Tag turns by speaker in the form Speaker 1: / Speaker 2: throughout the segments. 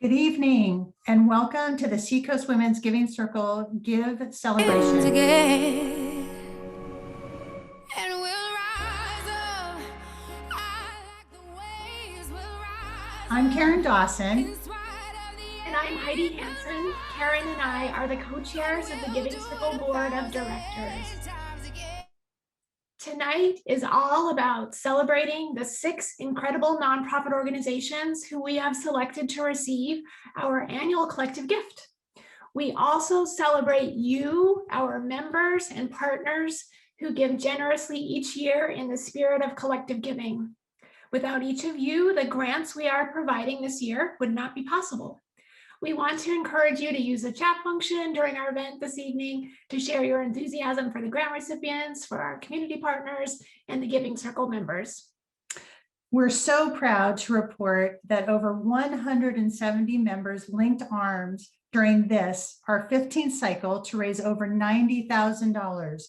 Speaker 1: Good evening and welcome to the Seacoast Women's Giving Circle Give Celebration. I'm Karen Dawson.
Speaker 2: And I'm Heidi Hansen. Karen and I are the co-chairs of the Giving Circle Board of Directors. Tonight is all about celebrating the 6 incredible nonprofit organizations who we have selected to receive our annual collective gift. We also celebrate you, our members and partners who give generously each year in the spirit of collective giving. Without each of you, the grants we are providing this year would not be possible. We want to encourage you to use the chat function during our event this evening to share your enthusiasm for the grant recipients, for our community partners, and the Giving Circle members.
Speaker 1: We're so proud to report that over 170 members linked arms during this, our 15th cycle, to raise over $90,000,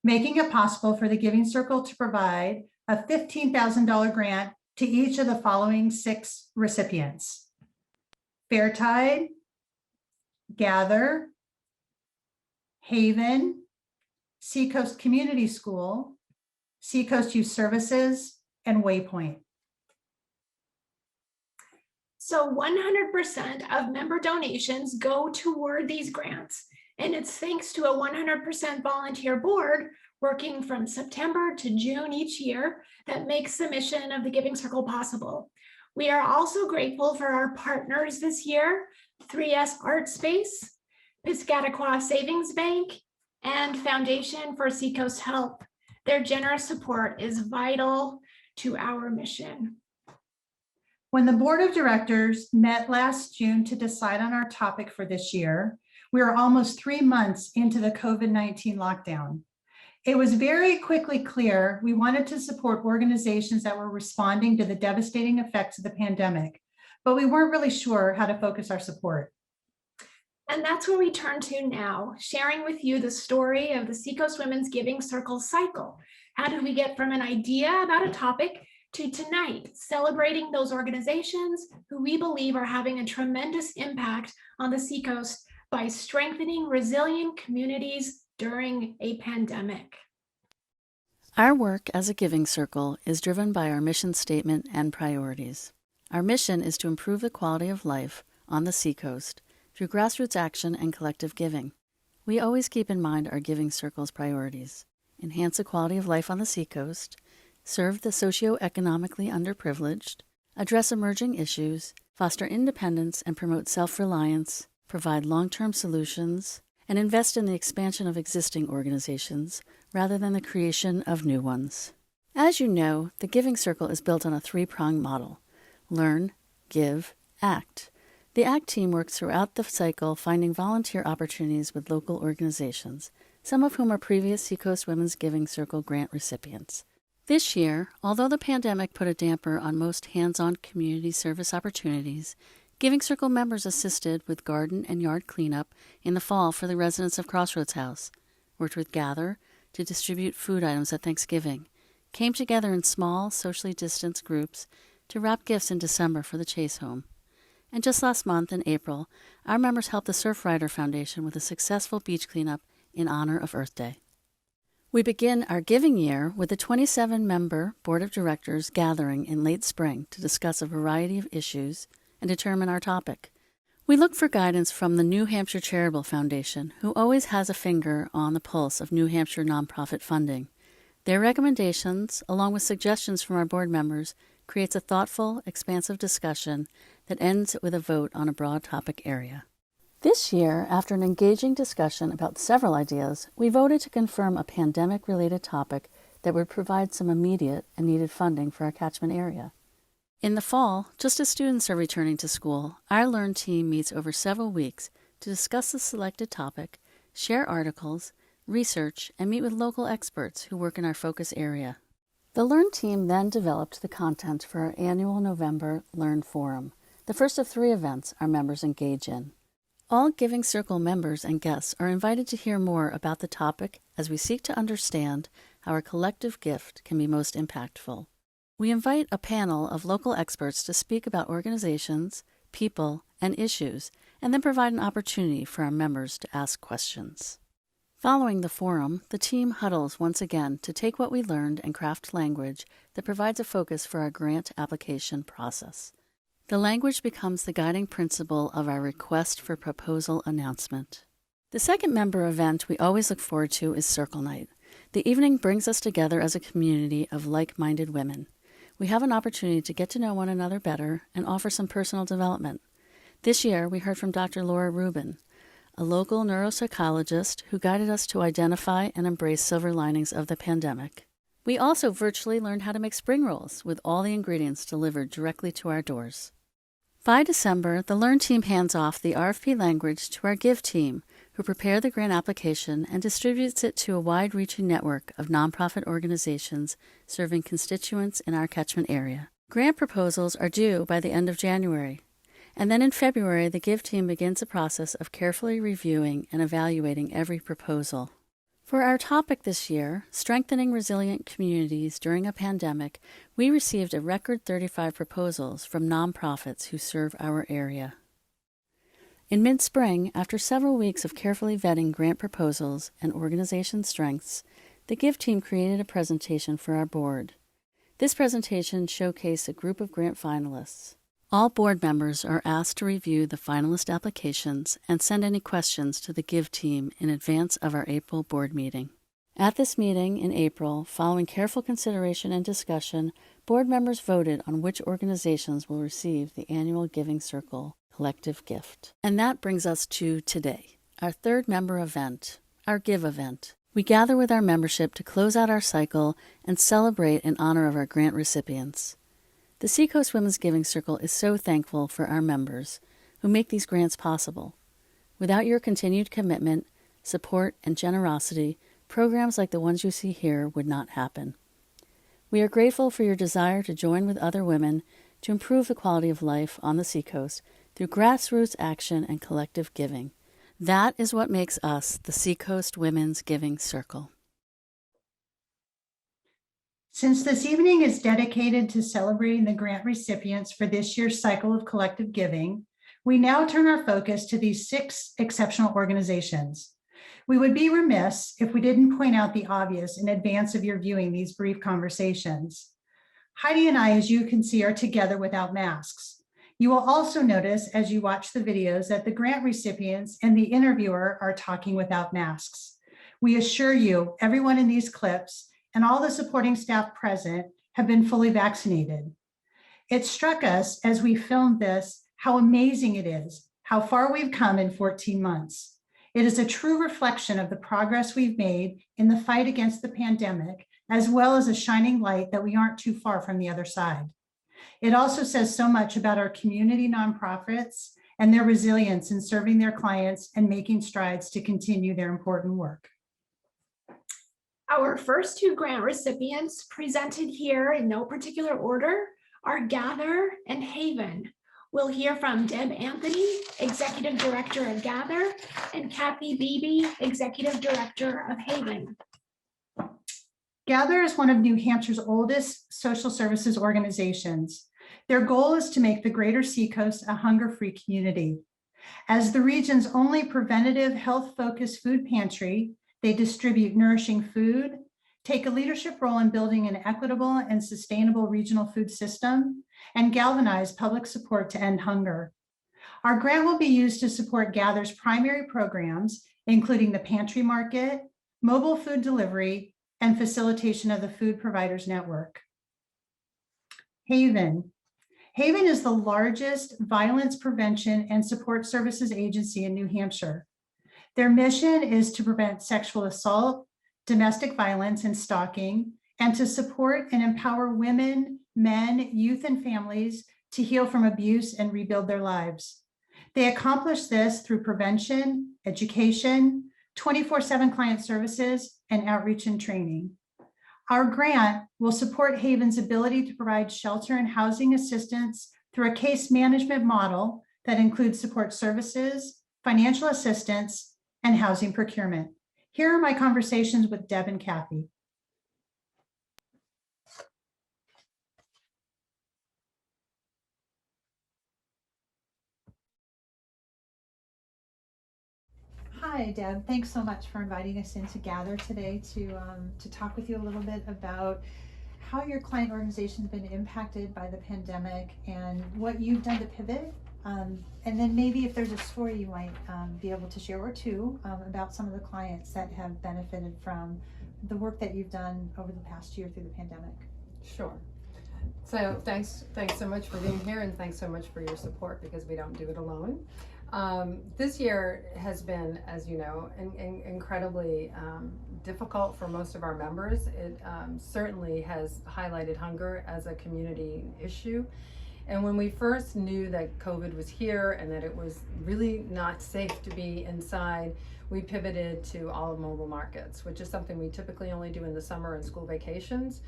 Speaker 1: making it possible for the Giving Circle to provide a $15,000 grant to each of the following 6 recipients: Fairtide, Gather, Haven, Seacoast Community School, Seacoast Youth Services, and Waypoint.
Speaker 2: So 100% of member donations go toward these grants, and it's thanks to a 100% volunteer board working from September to June each year that makes the mission of the Giving Circle possible. We are also grateful for our partners this year: 3S Art Space, Piscataqua Savings Bank, and Foundation for Seacoast Health. Their generous support is vital to our mission.
Speaker 1: When the board of directors met last June to decide on our topic for this year, we are almost 3 months into the COVID-19 lockdown. It was very quickly clear we wanted to support organizations that were responding to the devastating effects of the pandemic, but we weren't really sure how to focus our support.
Speaker 2: And that's where we turn to now, sharing with you the story of the Seacoast Women's Giving Circle cycle. How did we get from an idea about a topic to tonight, celebrating those organizations who we believe are having a tremendous impact on the Seacoast by strengthening resilient communities during a pandemic?
Speaker 3: Our work as a Giving Circle is driven by our mission statement and priorities. Our mission is to improve the quality of life on the Seacoast through grassroots action and collective giving. We always keep in mind our Giving Circle's priorities: enhance the quality of life on the Seacoast, serve the socioeconomically underprivileged, address emerging issues, foster independence and promote self-reliance, provide long-term solutions, and invest in the expansion of existing organizations rather than the creation of new ones. As you know, the Giving Circle is built on a 3-pronged model: learn, give, act. The ACT team works throughout the cycle finding volunteer opportunities with local organizations, some of whom are previous Seacoast Women's Giving Circle grant recipients. This year, although the pandemic put a damper on most hands-on community service opportunities, Giving Circle members assisted with garden and yard cleanup in the fall for the residents of Crossroads House, worked with Gather to distribute food items at Thanksgiving, came together in small, socially distanced groups to wrap gifts in December for the Chase home. And just last month, in April, our members helped the Surfrider Foundation with a successful beach cleanup in honor of Earth Day. We begin our giving year with a 27-member board of directors gathering in late spring to discuss a variety of issues and determine our topic. We look for guidance from the New Hampshire Charitable Foundation, who always has a finger on the pulse of New Hampshire nonprofit funding. Their recommendations, along with suggestions from our board members, creates a thoughtful, expansive discussion that ends with a vote on a broad topic area. This year, after an engaging discussion about several ideas, we voted to confirm a pandemic-related topic that would provide some immediate and needed funding for our catchment area. In the fall, just as students are returning to school, our Learn team meets over several weeks to discuss the selected topic, share articles, research, and meet with local experts who work in our focus area. The Learn team then developed the content for our annual November Learn Forum, the first of 3 events our members engage in. All Giving Circle members and guests are invited to hear more about the topic as we seek to understand how our collective gift can be most impactful. We invite a panel of local experts to speak about organizations, people, and issues, and then provide an opportunity for our members to ask questions. Following the forum, the team huddles once again to take what we learned and craft language that provides a focus for our grant application process. The language becomes the guiding principle of our request for proposal announcement. The second member event we always look forward to is Circle Night. The evening brings us together as a community of like-minded women. We have an opportunity to get to know one another better and offer some personal development. This year, we heard from Dr. Laura Rubin, a local neuropsychologist who guided us to identify and embrace silver linings of the pandemic. We also virtually learned how to make spring rolls with all the ingredients delivered directly to our doors. By December, the Learn team hands off the RFP language to our Give team, who prepare the grant application and distributes it to a wide-reaching network of nonprofit organizations serving constituents in our catchment area. Grant proposals are due by the end of January, and then in February, the Give team begins the process of carefully reviewing and evaluating every proposal. For our topic this year, Strengthening Resilient Communities During a Pandemic, we received a record 35 proposals from nonprofits who serve our area. In mid-spring, after several weeks of carefully vetting grant proposals and organization strengths, the Give team created a presentation for our board. This presentation showcased a group of grant finalists. All board members are asked to review the finalist applications and send any questions to the Give team in advance of our April board meeting. At this meeting in April, following careful consideration and discussion, board members voted on which organizations will receive the annual Giving Circle collective gift. And that brings us to today, our third member event, our Give event. We gather with our membership to close out our cycle and celebrate in honor of our grant recipients. The Seacoast Women's Giving Circle is so thankful for our members who make these grants possible. Without your continued commitment, support, and generosity, programs like the ones you see here would not happen. We are grateful for your desire to join with other women to improve the quality of life on the Seacoast through grassroots action and collective giving. That is what makes us the Seacoast Women's Giving Circle.
Speaker 1: Since this evening is dedicated to celebrating the grant recipients for this year's cycle of collective giving, we now turn our focus to these 6 exceptional organizations. We would be remiss if we didn't point out the obvious in advance of your viewing these brief conversations. Heidi and I, as you can see, are together without masks. You will also notice as you watch the videos that the grant recipients and the interviewer are talking without masks. We assure you, everyone in these clips and all the supporting staff present have been fully vaccinated. It struck us as we filmed this how amazing it is, how far we've come in 14 months. It is a true reflection of the progress we've made in the fight against the pandemic, as well as a shining light that we aren't too far from the other side. It also says so much about our community nonprofits and their resilience in serving their clients and making strides to continue their important work.
Speaker 2: Our first 2 grant recipients presented here in no particular order are Gather and Haven. We'll hear from Deb Anthony, Executive Director of Gather, and Kathy Beebe, Executive Director of Haven.
Speaker 1: Gather is one of New Hampshire's oldest social services organizations. Their goal is to make the greater Seacoast a hunger-free community. As the region's only preventative health-focused food pantry, they distribute nourishing food, take a leadership role in building an equitable and sustainable regional food system, and galvanize public support to end hunger. Our grant will be used to support Gather's primary programs, including the pantry market, mobile food delivery, and facilitation of the food providers network. Haven. Haven is the largest violence prevention and support services agency in New Hampshire. Their mission is to prevent sexual assault, domestic violence, and stalking, and to support and empower women, men, youth, and families to heal from abuse and rebuild their lives. They accomplish this through prevention, education, 24/7 client services, and outreach and training. Our grant will support Haven's ability to provide shelter and housing assistance through a case management model that includes support services, financial assistance, and housing procurement. Here are my conversations with Deb and Kathy. Hi, Deb. Thanks so much for inviting us in to gather today to talk with you a little bit about how your client organization's been impacted by the pandemic and what you've done to pivot. And then maybe if there's a story you might be able to share or two about some of the clients that have benefited from the work that you've done over the past year through the pandemic.
Speaker 4: Sure. So thanks so much for being here, and thanks so much for your support, because we don't do it alone. This year has been, as you know, incredibly difficult for most of our members. It certainly has highlighted hunger as a community issue. And when we first knew that COVID was here and that it was really not safe to be inside, we pivoted to all mobile markets, which is something we typically only do in the summer and school vacations.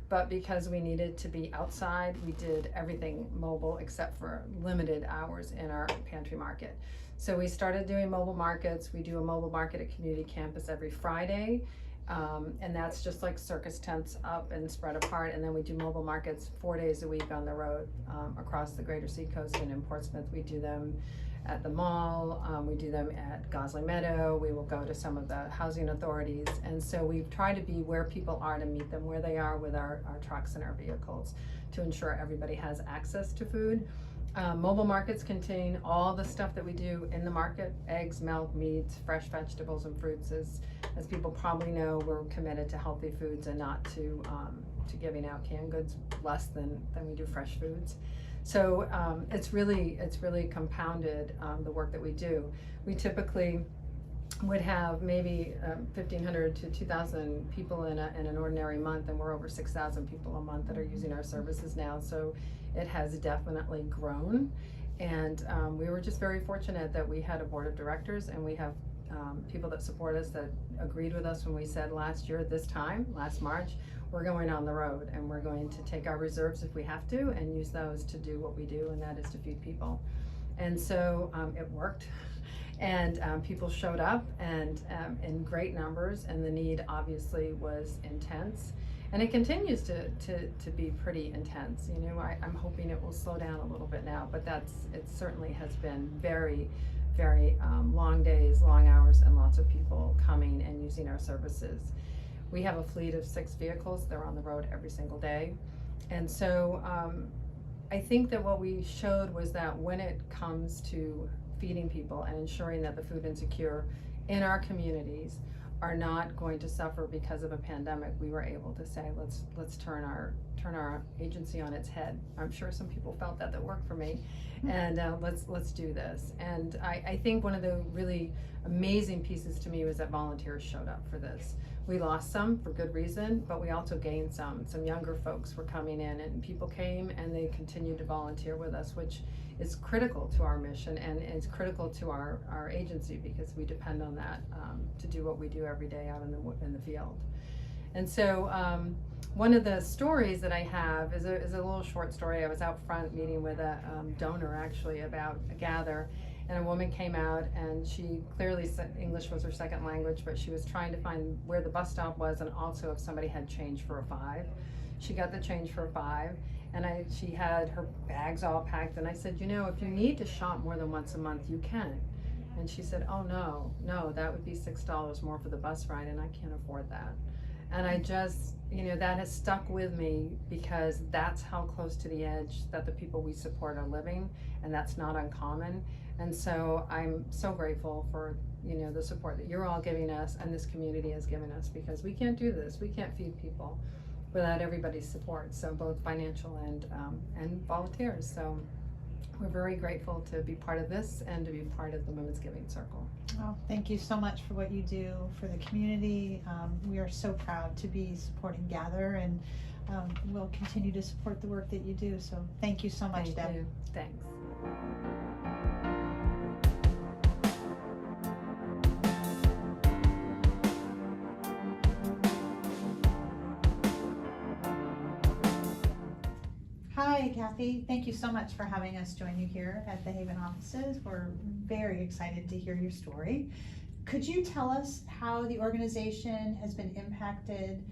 Speaker 4: But because we needed to be outside, we did everything mobile except for limited hours in our pantry market. So we started doing mobile markets. We do a mobile market at community campus every Friday. And that's just like circus tents up and spread apart. And then we do mobile markets 4 days a week on the road across the greater Seacoast and in Portsmouth. We do them at the mall, we do them at Gosling Meadow, we will go to some of the housing authorities. And so we try to be where people are to meet them where they are with our trucks and our vehicles to ensure everybody has access to food. Mobile markets contain all the stuff that we do in the market: eggs, milk, meats, fresh vegetables and fruits. As people probably know, we're committed to healthy foods and not to giving out canned goods less than we do fresh foods. So it's really compounded the work that we do. We typically would have maybe 1,500 to 2,000 people in an ordinary month, and we're over 6,000 people a month that are using our services now. So it has definitely grown, and we were just very fortunate that we had a board of directors, and we have people that support us that agreed with us when we said last March, we're going on the road and we're going to take our reserves if we have to and use those to do what we do, and that is to feed people. And so it worked, and people showed up and in great numbers, and the need obviously was intense, and it continues to be pretty intense. You know, I'm hoping it will slow down a little bit now, but it certainly has been very long days, long hours, and lots of people coming and using our services. We have a fleet of 6 vehicles. They're on the road every single day. And so I think that what we showed was that when it comes to feeding people and ensuring that the food insecure in our communities are not going to suffer because of a pandemic, we were able to say, let's turn our agency on its head. I'm sure some people felt that worked for me, and let's do this. And I think one of the really amazing pieces to me was that volunteers showed up for this. We lost some for good reason, but we also gained some younger folks were coming in, and people came and they continued to volunteer with us, which is critical to our mission and it's critical to our agency, because we depend on that to do what we do every day out in the field. And so one of the stories that I have is a little short story. I was out front meeting with a donor actually about a gather, and a woman came out, and she clearly said English was her second language, but she was trying to find where the bus stop was and also if somebody had change for a 5. She got the change for a 5, and she had her bags all packed, and I said, you know, if you need to shop more than once a month, you can. And she said, oh no, that would be $6 more for the bus ride, and I can't afford that. And I just, you know, that has stuck with me, because that's how close to the edge that the people we support are living, and that's not uncommon. And so I'm so grateful for, you know, the support that you're all giving us and this community has given us, because we can't do this. We can't feed people without everybody's support, so both financial and volunteers. So we're very grateful to be part of this and to be part of the Women's Giving Circle.
Speaker 1: Well, thank you so much for what you do for the community. We are so proud to be supporting Gather, and we'll continue to support the work that you do. So thank you so much, Deb.
Speaker 4: Thank you. Thanks.
Speaker 1: Hi, Kathy. Thank you so much for having us join you here at the Haven offices. We're very excited to hear your story. Could you tell us how the organization has been impacted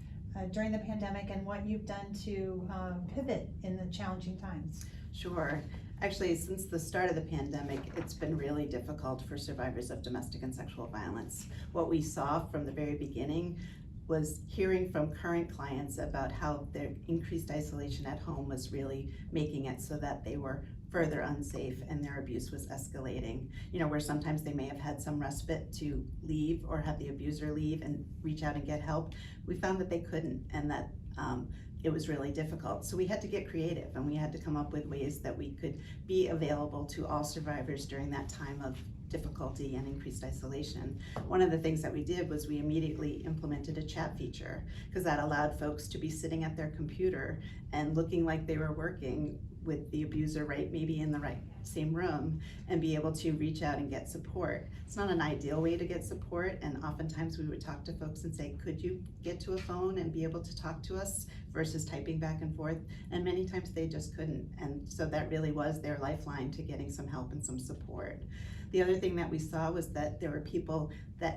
Speaker 1: during the pandemic and what you've done to pivot in the challenging times?
Speaker 5: Sure. Actually, since the start of the pandemic, it's been really difficult for survivors of domestic and sexual violence. What we saw from the very beginning was hearing from current clients about how their increased isolation at home was really making it so that they were further unsafe and their abuse was escalating. You know, where sometimes they may have had some respite to leave or have the abuser leave and reach out and get help, we found that they couldn't, and that it was really difficult. So we had to get creative, and we had to come up with ways that we could be available to all survivors during that time of difficulty and increased isolation. One of the things that we did was we immediately implemented a chat feature, because that allowed folks to be sitting at their computer and looking like they were working with the abuser right maybe in the right same room, and be able to reach out and get support. It's not an ideal way to get support, and oftentimes we would talk to folks and say, could you get to a phone and be able to talk to us, versus typing back and forth, and many times they just couldn't, and so that really was their lifeline to getting some help and some support. The other thing that we saw was that there were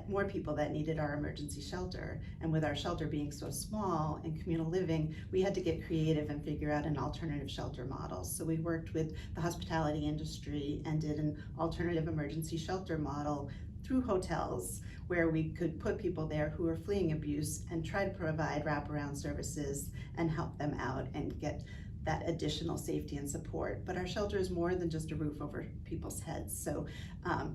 Speaker 5: more people that needed our emergency shelter, and with our shelter being so small and communal living, we had to get creative and figure out an alternative shelter model. So we worked with the hospitality industry and did an alternative emergency shelter model through hotels, where we could put people there who are fleeing abuse and try to provide wraparound services and help them out and get that additional safety and support. But our shelter is more than just a roof over people's heads. So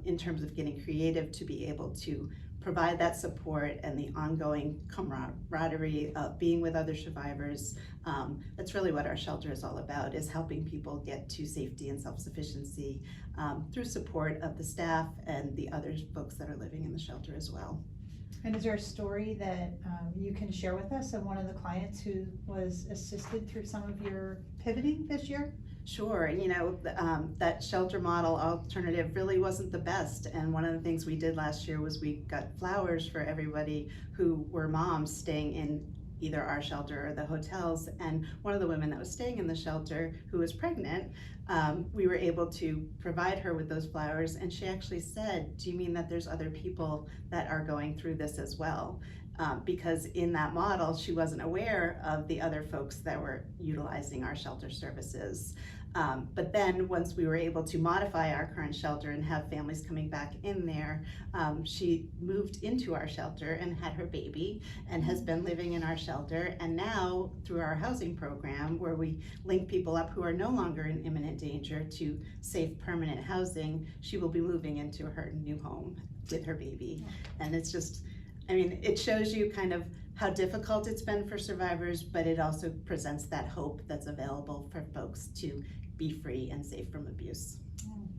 Speaker 5: in terms of getting creative to be able to provide that support and the ongoing camaraderie of being with other survivors, that's really what our shelter is all about, is helping people get to safety and self-sufficiency through support of the staff and the other folks that are living in the shelter as well.
Speaker 1: And is there a story that you can share with us of one of the clients who was assisted through some of your pivoting this year?
Speaker 5: Sure, you know, that shelter model alternative really wasn't the best, and one of the things we did last year was we got flowers for everybody who were moms staying in either our shelter or the hotels. And one of the women that was staying in the shelter, who was pregnant, we were able to provide her with those flowers, and she actually said, do you mean that there's other people that are going through this as well? Because in that model, she wasn't aware of the other folks that were utilizing our shelter services. But then once we were able to modify our current shelter and have families coming back in there, she moved into our shelter and had her baby and has been living in our shelter. And now through our housing program, where we link people up who are no longer in imminent danger to safe permanent housing, she will be moving into her new home with her baby. And it's just, I mean, it shows you kind of how difficult it's been for survivors, but it also presents that hope that's available for folks to be free and safe from abuse.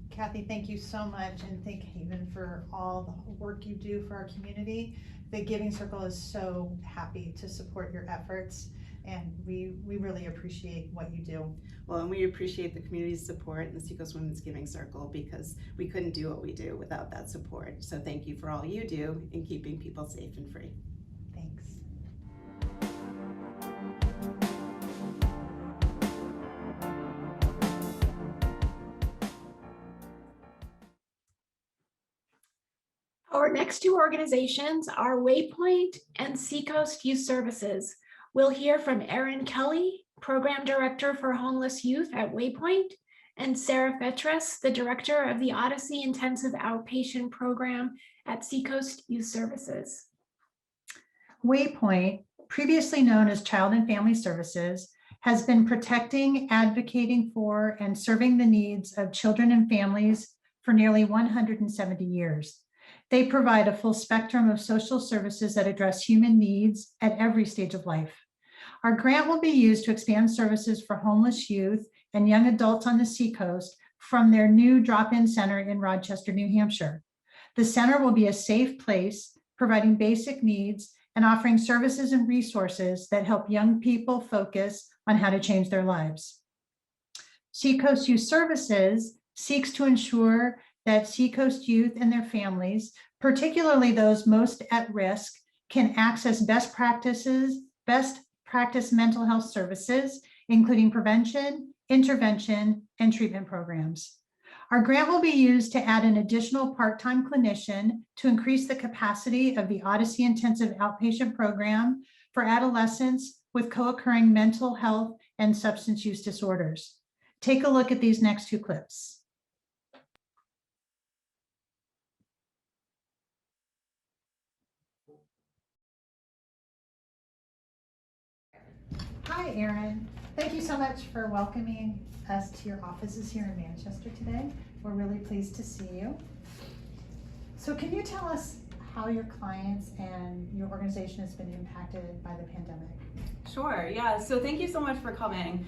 Speaker 1: Kathy, thank you so much, and thank Haven for all the work you do for our community. The Giving Circle is so happy to support your efforts, and we really appreciate what you do.
Speaker 5: Well, and we appreciate the community's support and the Seacoast Women's Giving Circle, because we couldn't do what we do without that support. So thank you for all you do in keeping people safe and free.
Speaker 1: Thanks.
Speaker 2: Our next two organizations are Waypoint and Seacoast Youth Services. We'll hear from Erin Kelly, Program Director for Homeless Youth at Waypoint, and Sarah Fetras, the Director of the Odyssey Intensive Outpatient Program at Seacoast Youth Services.
Speaker 1: Waypoint, previously known as Child and Family Services, has been protecting, advocating for, and serving the needs of children and families for nearly 170 years. They provide a full spectrum of social services that address human needs at every stage of life. Our grant will be used to expand services for homeless youth and young adults on the Seacoast from their new drop-in center in Rochester, New Hampshire. The center will be a safe place, providing basic needs and offering services and resources that help young people focus on how to change their lives. Seacoast Youth Services seeks to ensure that Seacoast youth and their families, particularly those most at risk, can access best practice mental health services, including prevention, intervention, and treatment programs. Our grant will be used to add an additional part-time clinician to increase the capacity of the Odyssey Intensive Outpatient Program for adolescents with co-occurring mental health and substance use disorders. Take a look at these next two clips. Hi, Erin. Thank you so much for welcoming us to your offices here in Manchester today. We're really pleased to see you. So can you tell us how your clients and your organization has been impacted by the pandemic?
Speaker 6: Sure, yeah, so thank you so much for coming.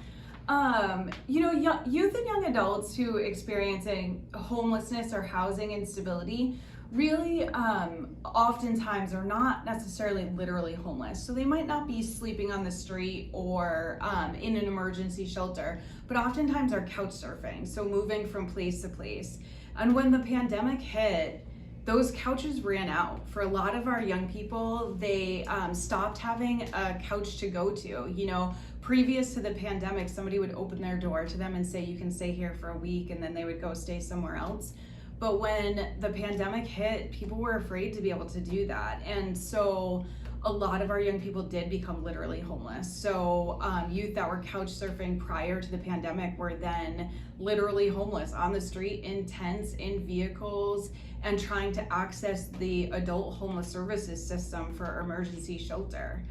Speaker 6: Youth and young adults who experiencing homelessness or housing instability really oftentimes are not necessarily literally homeless. So they might not be sleeping on the street or in an emergency shelter, but oftentimes are couch surfing, so moving from place to place. And when the pandemic hit, those couches ran out. For a lot of our young people, they stopped having a couch to go to. You know, previous to the pandemic, somebody would open their door to them and say, you can stay here for a week, and then they would go stay somewhere else. But when the pandemic hit, people were afraid to be able to do that. And so a lot of our young people did become literally homeless. So youth that were couch surfing prior to the pandemic were then literally homeless on the street, in tents, in vehicles, and trying to access the adult homeless services system for emergency shelter.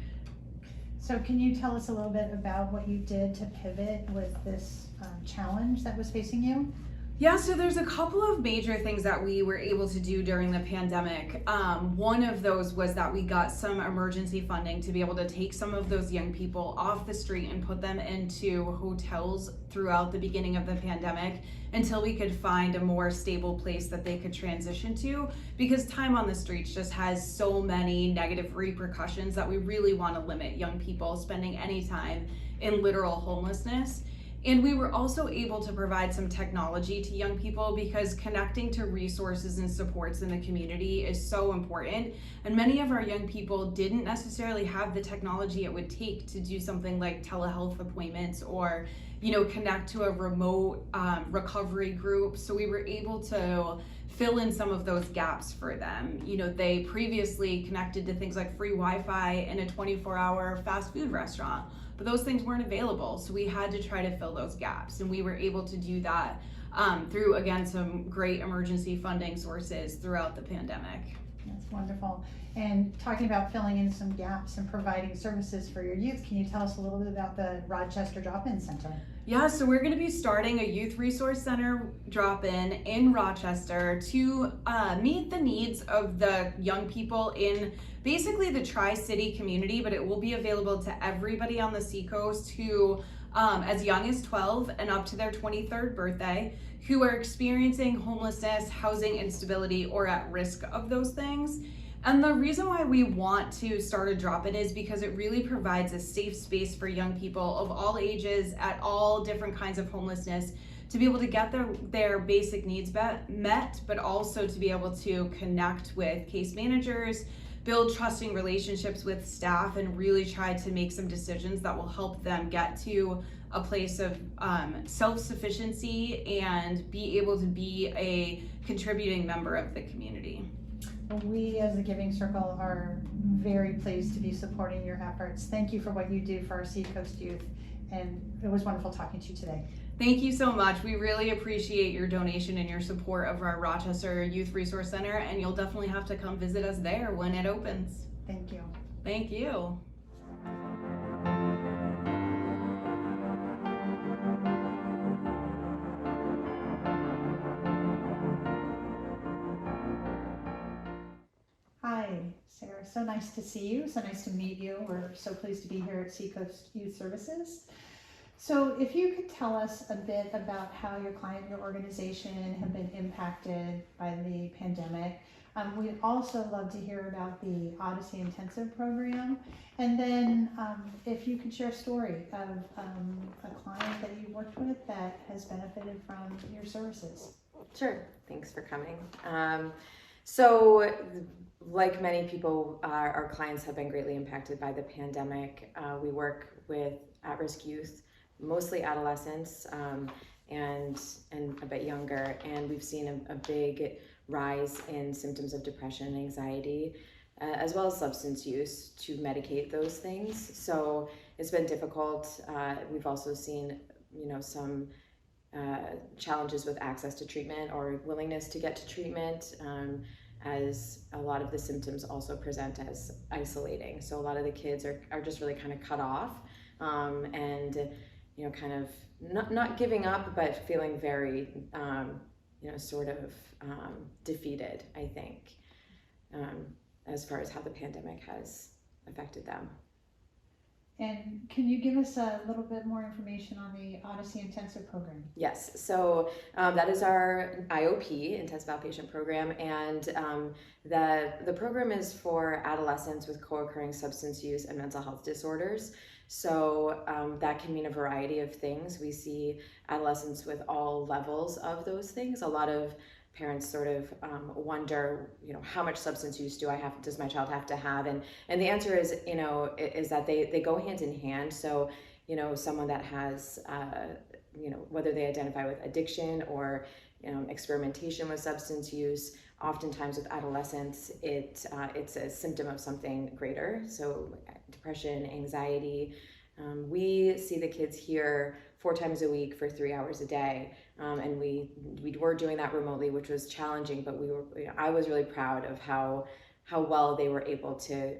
Speaker 1: So can you tell us a little bit about what you did to pivot with this challenge that was facing you?
Speaker 6: Yeah, so there's a couple of major things that we were able to do during the pandemic. One of those was that we got some emergency funding to be able to take some of those young people off the street and put them into hotels throughout the beginning of the pandemic until we could find a more stable place that they could transition to, because time on the streets just has so many negative repercussions that we really want to limit young people spending any time in literal homelessness. And we were also able to provide some technology to young people, because connecting to resources and supports in the community is so important. And many of our young people didn't necessarily have the technology it would take to do something like telehealth appointments or, connect to a remote recovery group. So we were able to fill in some of those gaps for them. They previously connected to things like free Wi-Fi and a 24-hour fast food restaurant, but those things weren't available. So we had to try to fill those gaps, and we were able to do that through, again, some great emergency funding sources throughout the pandemic.
Speaker 1: That's wonderful. And talking about filling in some gaps and providing services for your youth, can you tell us a little bit about the Rochester Drop-In Center?
Speaker 6: Yeah, so we're going to be starting a youth resource center drop-in in Rochester to meet the needs of the young people in basically the Tri-City community, but it will be available to everybody on the Seacoast who, as young as 12 and up to their 23rd birthday, who are experiencing homelessness, housing instability, or at risk of those things. And the reason why we want to start a drop-in is because it really provides a safe space for young people of all ages at all different kinds of homelessness to be able to get their basic needs met, but also to be able to connect with case managers, build trusting relationships with staff, and really try to make some decisions that will help them get to a place of self-sufficiency and be able to be a contributing member of the community.
Speaker 1: We as the Giving Circle are very pleased to be supporting your efforts. Thank you for what you do for our Seacoast youth, and it was wonderful talking to you today.
Speaker 6: Thank you so much. We really appreciate your donation and your support of our Rochester Youth Resource Center, and you'll definitely have to come visit us there when it opens.
Speaker 1: Thank you.
Speaker 6: Thank you.
Speaker 1: Hi, Sarah. So nice to see you. So nice to meet you. We're so pleased to be here at Seacoast Youth Services. So if you could tell us a bit about how your client, your organization have been impacted by the pandemic. We'd also love to hear about the Odyssey Intensive Program. And then if you could share a story of a client that you worked with that has benefited from your services.
Speaker 7: Sure, thanks for coming. So like many people, our clients have been greatly impacted by the pandemic. We work with at-risk youth, mostly adolescents and a bit younger, and we've seen a big rise in symptoms of depression and anxiety, as well as substance use to medicate those things. So it's been difficult. We've also seen, some challenges with access to treatment or willingness to get to treatment, as a lot of the symptoms also present as isolating. So a lot of the kids are just really kind of cut off, and kind of not giving up, but feeling very sort of defeated, I think, as far as how the pandemic has affected them.
Speaker 1: And can you give us a little bit more information on the Odyssey Intensive Program?
Speaker 7: Yes, so that is our IOP, Intensive Outpatient Program, and the program is for adolescents with co-occurring substance use and mental health disorders. So that can mean a variety of things. We see adolescents with all levels of those things. A lot of parents sort of wonder, how much substance use does my child have to have? And the answer is, is that they go hand in hand. So, someone that has, whether they identify with addiction or experimentation with substance use, oftentimes with adolescents, it's a symptom of something greater. So depression, anxiety. We see the kids here 4 times a week for 3 hours a day, and we were doing that remotely, which was challenging. But I was really proud of how well they were able to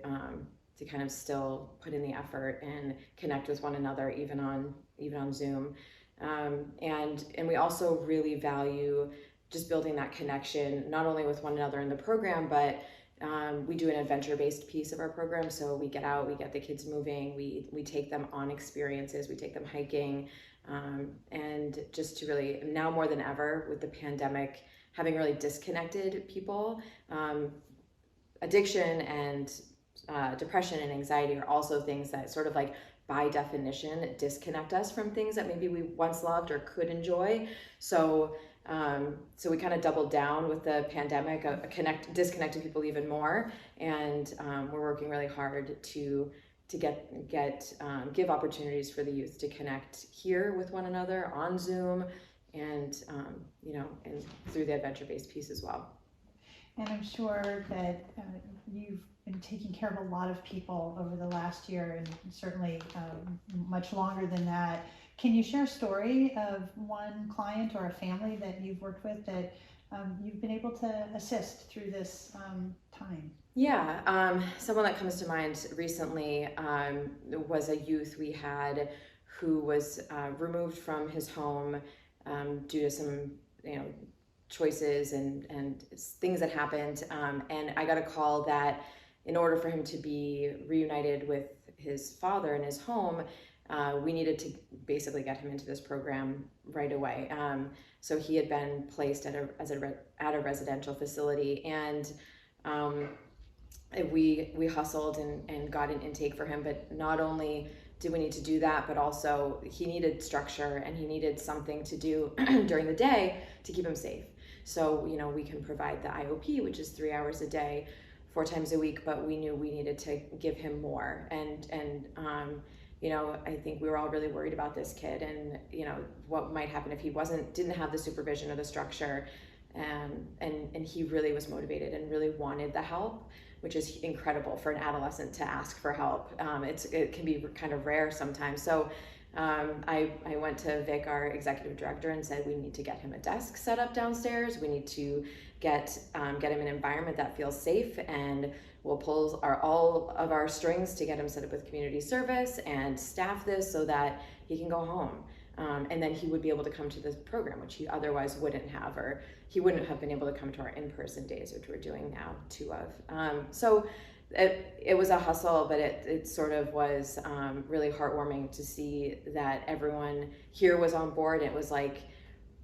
Speaker 7: kind of still put in the effort and connect with one another, even on Zoom. And we also really value just building that connection, not only with one another in the program, but we do an adventure-based piece of our program. So we get out, we get the kids moving, we take them on experiences, we take them hiking, and just to really, now more than ever with the pandemic, having really disconnected people, addiction and depression and anxiety are also things that sort of like by definition disconnect us from things that maybe we once loved or could enjoy. So we kind of doubled down with the pandemic, disconnecting people even more, and we're working really hard to give opportunities for the youth to connect here with one another on Zoom, and and through the adventure-based piece as well.
Speaker 1: And I'm sure that you've been taking care of a lot of people over the last year, and certainly much longer than that. Can you share a story of one client or a family that you've worked with that you've been able to assist through this time?
Speaker 7: Yeah, someone that comes to mind recently was a youth we had who was removed from his home due to some choices and things that happened, and I got a call that in order for him to be reunited with his father in his home, we needed to basically get him into this program right away. So he had been placed at a residential facility, and we hustled and got an intake for him. But not only did we need to do that, but also he needed structure and he needed something to do during the day to keep him safe. So we can provide the IOP, which is 3 hours a day, 4 times a week, but we knew we needed to give him more. And I think we were all really worried about this kid and, what might happen if he didn't have the supervision or the structure. And he really was motivated and really wanted the help, which is incredible for an adolescent to ask for help. It can be kind of rare sometimes. So I went to Vic, our executive director, and said, we need to get him a desk set up downstairs. We need to get him an environment that feels safe, and we'll pull all of our strings to get him set up with community service and staff this so that he can go home. And then he would be able to come to this program, which he otherwise wouldn't have, or he wouldn't have been able to come to our in-person days, which we're doing now 2 of. So it was a hustle, but it sort of was really heartwarming to see that everyone here was on board. It was like,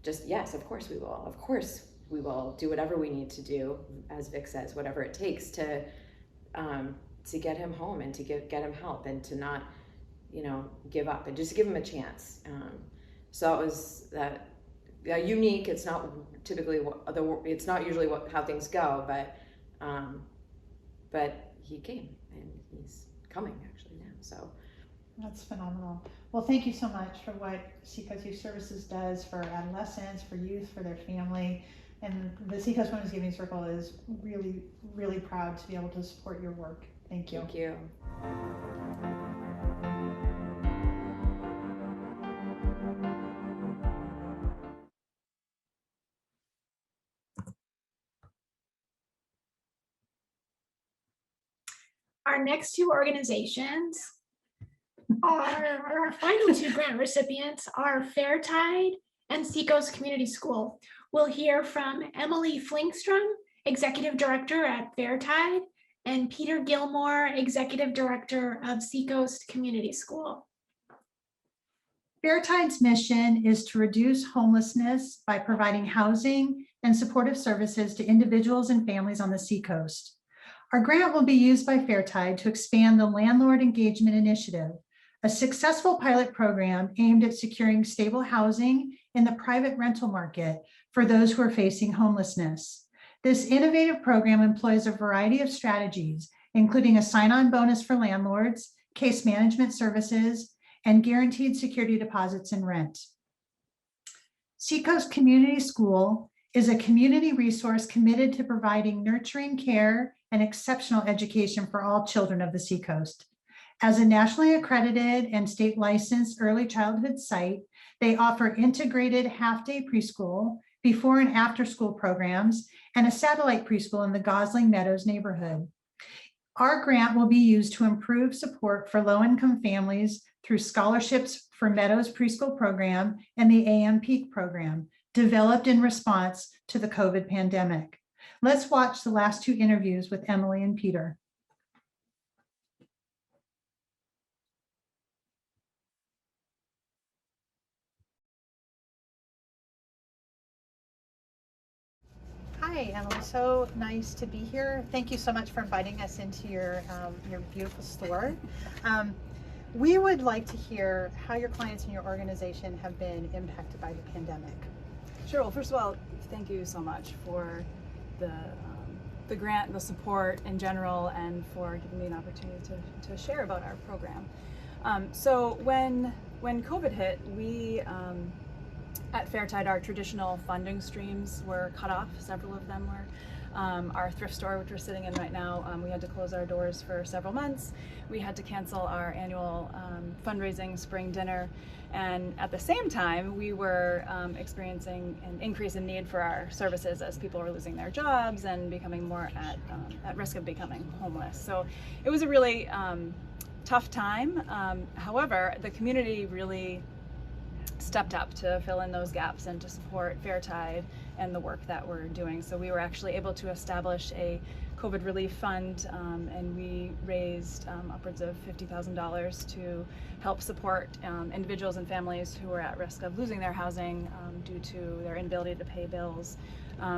Speaker 7: just, yes, of course we will. Of course we will do whatever we need to do, as Vic says, whatever it takes to get him home and to get him help and to not, give up and just give him a chance. So it was unique. It's not typically it's not usually how things go, but he came and he's coming actually now. So
Speaker 1: that's phenomenal. Well, thank you so much for what Seacoast Youth Services does for adolescents, for youth, for their family. And the Seacoast Women's Giving Circle is really, really proud to be able to support your work. Thank you.
Speaker 7: Thank you.
Speaker 2: our next two organizations our final two grant recipients are Fairtide and Seacoast Community School. We'll hear from Emily Flingstrom, Executive Director at Fairtide, and Peter Gilmore, Executive Director of Seacoast Community School.
Speaker 1: Fairtide's mission is to reduce homelessness by providing housing and supportive services to individuals and families on the Seacoast. Our grant will be used by Fairtide to expand the Landlord Engagement Initiative, a successful pilot program aimed at securing stable housing in the private rental market for those who are facing homelessness. This innovative program employs a variety of strategies, including a sign-on bonus for landlords, case management services, and guaranteed security deposits and rent. Seacoast Community School is a community resource committed to providing nurturing care and exceptional education for all children of the Seacoast. As a nationally accredited and state licensed early childhood site, they offer integrated half-day preschool, before and after school programs, and a satellite preschool in the Gosling Meadows neighborhood. Our grant will be used to improve support for low-income families through scholarships for Meadows Preschool Program and the AM Peak Program, developed in response to the COVID pandemic. Let's watch the last two interviews with Emily and Peter. Hi, Emily. So nice to be here. Thank you so much for inviting us into your beautiful store. We would like to hear how your clients and your organization have been impacted by the pandemic.
Speaker 8: Sure. Well, first of all, thank you so much for the grant, the support in general, and for giving me an opportunity to share about our program. So when COVID hit, we at Fairtide, our traditional funding streams were cut off. Several of them were. Our thrift store, which we're sitting in right now, we had to close our doors for several months. We had to cancel our annual fundraising spring dinner. And at the same time, we were experiencing an increase in need for our services as people were losing their jobs and becoming more at risk of becoming homeless. So it was a really tough time. However, the community really stepped up to fill in those gaps and to support Fairtide and the work that we're doing. So we were actually able to establish a COVID relief fund, and we raised upwards of $50,000 to help support individuals and families who are at risk of losing their housing due to their inability to pay bills.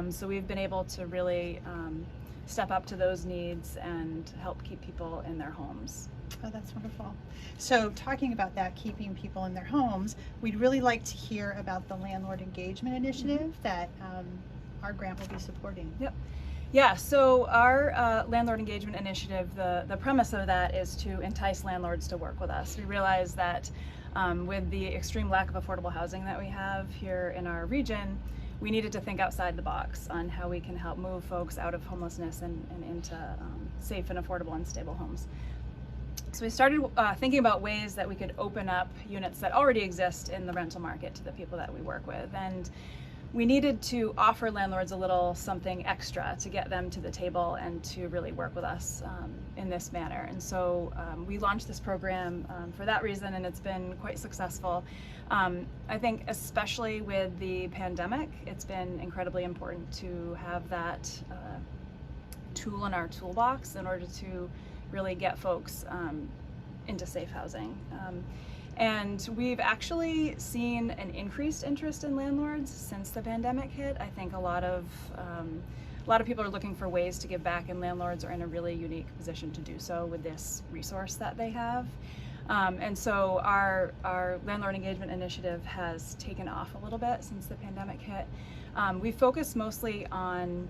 Speaker 8: So we've been able to really step up to those needs and help keep people in their homes.
Speaker 1: Oh, that's wonderful. So talking about that, keeping people in their homes, we'd really like to hear about the Landlord Engagement Initiative that our grant will be supporting.
Speaker 8: Yep. Yeah, so our Landlord Engagement Initiative, the premise of that is to entice landlords to work with us. We realize that with the extreme lack of affordable housing that we have here in our region, we needed to think outside the box on how we can help move folks out of homelessness and into safe and affordable and stable homes. So we started thinking about ways that we could open up units that already exist in the rental market to the people that we work with. And we needed to offer landlords a little something extra to get them to the table and to really work with us in this manner. And so we launched this program for that reason, and it's been quite successful. I think especially with the pandemic, it's been incredibly important to have that tool in our toolbox in order to really get folks into safe housing. And we've actually seen an increased interest in landlords since the pandemic hit. I think a lot of people are looking for ways to give back, and landlords are in a really unique position to do so with this resource that they have. And so our Landlord Engagement Initiative has taken off a little bit since the pandemic hit. We focus mostly on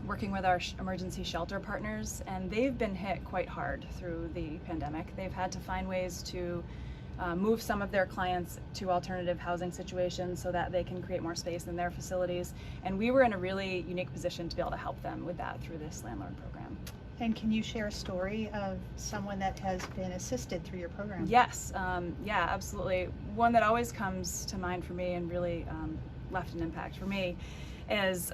Speaker 8: working with our emergency shelter partners, and they've been hit quite hard through the pandemic. They've had to find ways to move some of their clients to alternative housing situations so that they can create more space in their facilities. And we were in a really unique position to be able to help them with that through this landlord program.
Speaker 1: And can you share a story of someone that has been assisted through your program?
Speaker 8: Yes, yeah, absolutely. One that always comes to mind for me and really left an impact for me is,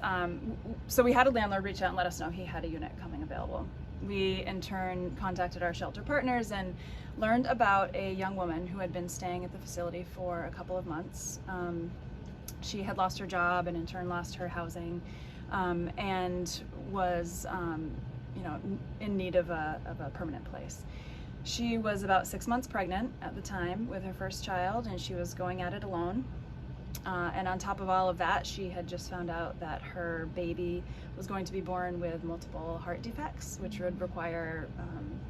Speaker 8: so we had a landlord reach out and let us know he had a unit coming available. we in turn contacted our shelter partners and learned about a young woman who had been staying at the facility for a couple of months. She had lost her job and in turn lost her housing, and was in need of a permanent place. She was about 6 months pregnant at the time with her first child, and she was going at it alone. And on top of all of that, she had just found out that her baby was going to be born with multiple heart defects, which would require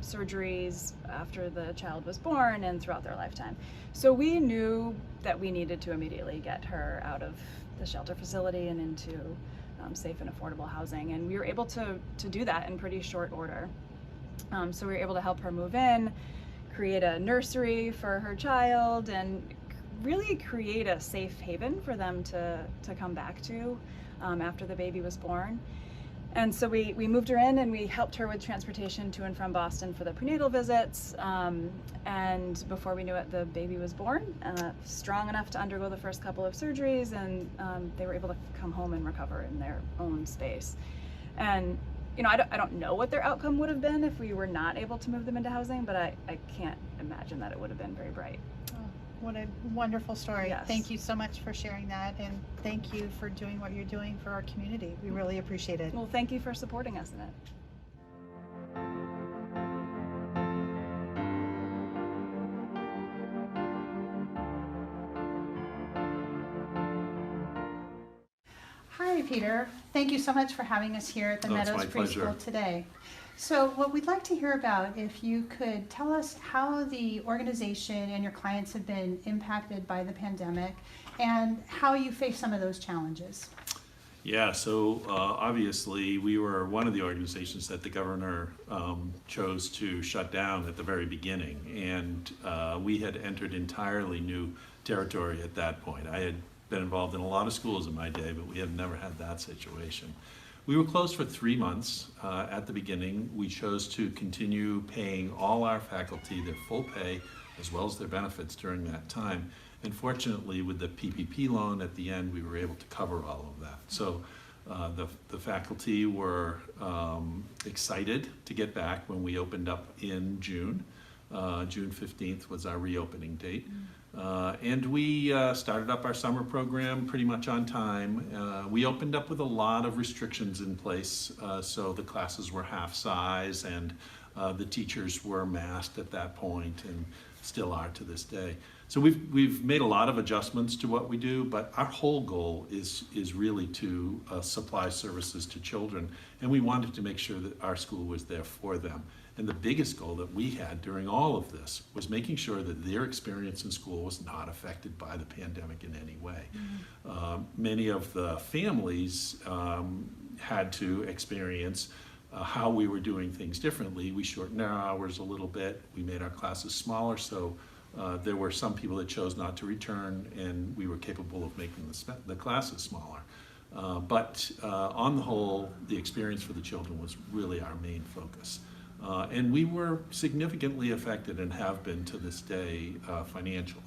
Speaker 8: surgeries after the child was born and throughout their lifetime. So we knew that we needed to immediately get her out of the shelter facility and into safe and affordable housing. And we were able to do that in pretty short order. So we were able to help her move in, create a nursery for her child, and really create a safe haven for them to come back to after the baby was born. And so we moved her in and we helped her with transportation to and from Boston for the prenatal visits. And before we knew it, the baby was born, strong enough to undergo the first couple of surgeries, and they were able to come home and recover in their own space. And I don't know what their outcome would have been if we were not able to move them into housing, but I can't imagine that it would have been very bright.
Speaker 1: What a wonderful story.
Speaker 8: Yes.
Speaker 1: Thank you so much for sharing that, and thank you for doing what you're doing for our community. We really appreciate it.
Speaker 8: Well, thank you for supporting us in it.
Speaker 1: Hi, Peter. Thank you so much for having us here at the
Speaker 9: Oh, it's
Speaker 1: Meadows
Speaker 9: my pleasure.
Speaker 1: Preschool today. So what we'd like to hear about, if you could tell us how the organization and your clients have been impacted by the pandemic and how you face some of those challenges.
Speaker 9: Yeah, so obviously we were one of the organizations that the governor chose to shut down at the very beginning, and we had entered entirely new territory at that point. I had been involved in a lot of schools in my day, but we had never had that situation. We were closed for 3 months at the beginning. We chose to continue paying all our faculty their full pay as well as their benefits during that time. And fortunately, with the PPP loan at the end, we were able to cover all of that. So the faculty were excited to get back when we opened up in June. June 15th was our reopening date. And we started up our summer program pretty much on time. We opened up with a lot of restrictions in place, so the classes were half size, and the teachers were masked at that point and still are to this day. So we've made a lot of adjustments to what we do, but our whole goal is really to supply services to children, and we wanted to make sure that our school was there for them. And the biggest goal that we had during all of this was making sure that their experience in school was not affected by the pandemic in any way. Mm-hmm. Many of the families had to experience how we were doing things differently. We shortened our hours a little bit. We made our classes smaller, so there were some people that chose not to return, and we were capable of making the classes smaller. But on the whole, the experience for the children was really our main focus. And we were significantly affected and have been to this day financially.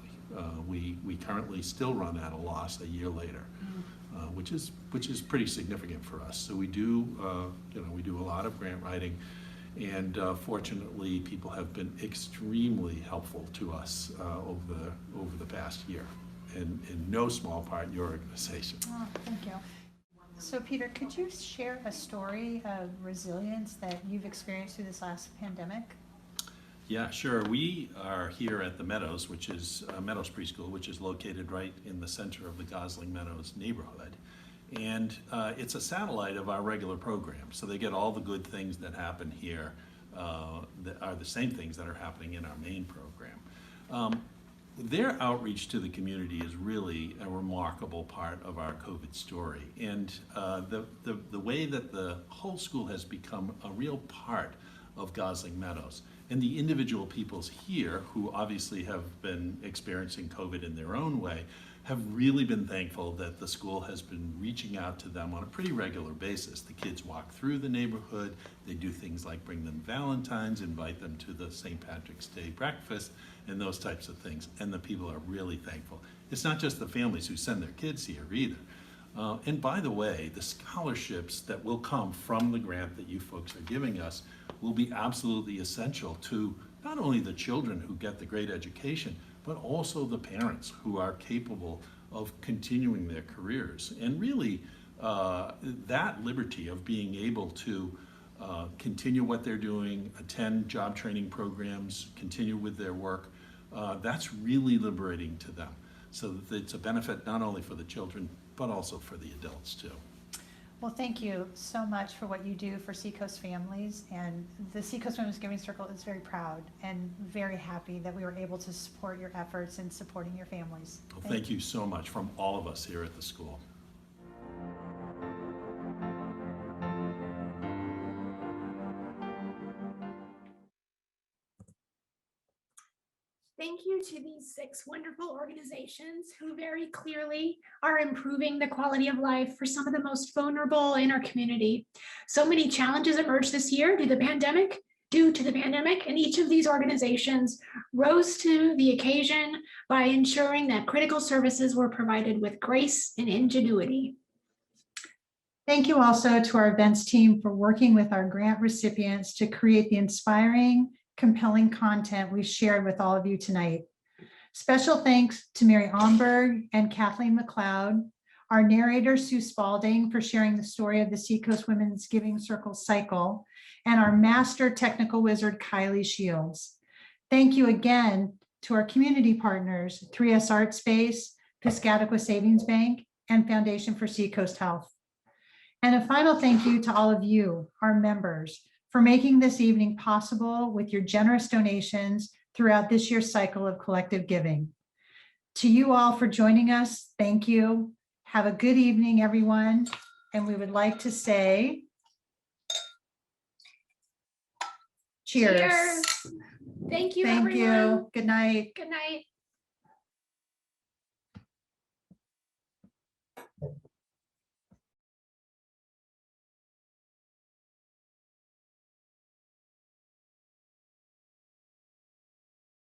Speaker 9: We currently still run at a loss a year later, which is pretty significant for us. So we do we do a lot of grant writing, and fortunately people have been extremely helpful to us over the past year, and in no small part your organization.
Speaker 1: Oh, thank you. So Peter, could you share a story of resilience that you've experienced through this last pandemic?
Speaker 9: Yeah, sure. We are here at the Meadows, which is Meadows Preschool, which is located right in the center of the Gosling Meadows neighborhood. And it's a satellite of our regular program. So they get all the good things that happen here that are the same things that are happening in our main program. Their outreach to the community is really a remarkable part of our COVID story. And the way that the whole school has become a real part of Gosling Meadows. And the individual peoples here, who obviously have been experiencing COVID in their own way, have really been thankful that the school has been reaching out to them on a pretty regular basis. The kids walk through the neighborhood, they do things like bring them Valentine's, invite them to the St. Patrick's Day breakfast, and those types of things, and the people are really thankful. It's not just the families who send their kids here either. And by the way, the scholarships that will come from the grant that you folks are giving us will be absolutely essential to not only the children who get the great education, but also the parents who are capable of continuing their careers. And really, that liberty of being able to continue what they're doing, attend job training programs, continue with their work, that's really liberating to them. So that it's a benefit not only for the children, but also for the adults too.
Speaker 1: Well, thank you so much for what you do for Seacoast families, and the Seacoast Women's Giving Circle is very proud and very happy that we were able to support your efforts in supporting your families.
Speaker 9: Well, thank you so much from all of us here at the school.
Speaker 2: Thank you to these 6 wonderful organizations who very clearly are improving the quality of life for some of the most vulnerable in our community. So many challenges emerged this year due to the pandemic, and each of these organizations rose to the occasion by ensuring that critical services were provided with grace and ingenuity.
Speaker 1: Thank you also to our events team for working with our grant recipients to create the inspiring, compelling content we shared with all of you tonight. Special thanks to Mary Omberg and Kathleen McLeod, our narrator Sue Spalding for sharing the story of the Seacoast Women's Giving Circle cycle, and our master technical wizard Kylie Shields. Thank you again to our community partners, 3S Art Space, Piscataqua Savings Bank, and Foundation for Seacoast Health. And a final thank you to all of you, our members, for making this evening possible with your generous donations throughout this year's cycle of collective giving. To you all for joining us, thank you. Have a good evening, everyone. And we would like to say cheers.
Speaker 2: Cheers. Thank you,
Speaker 1: Thank
Speaker 2: everyone.
Speaker 1: you. Good night.
Speaker 2: Good night.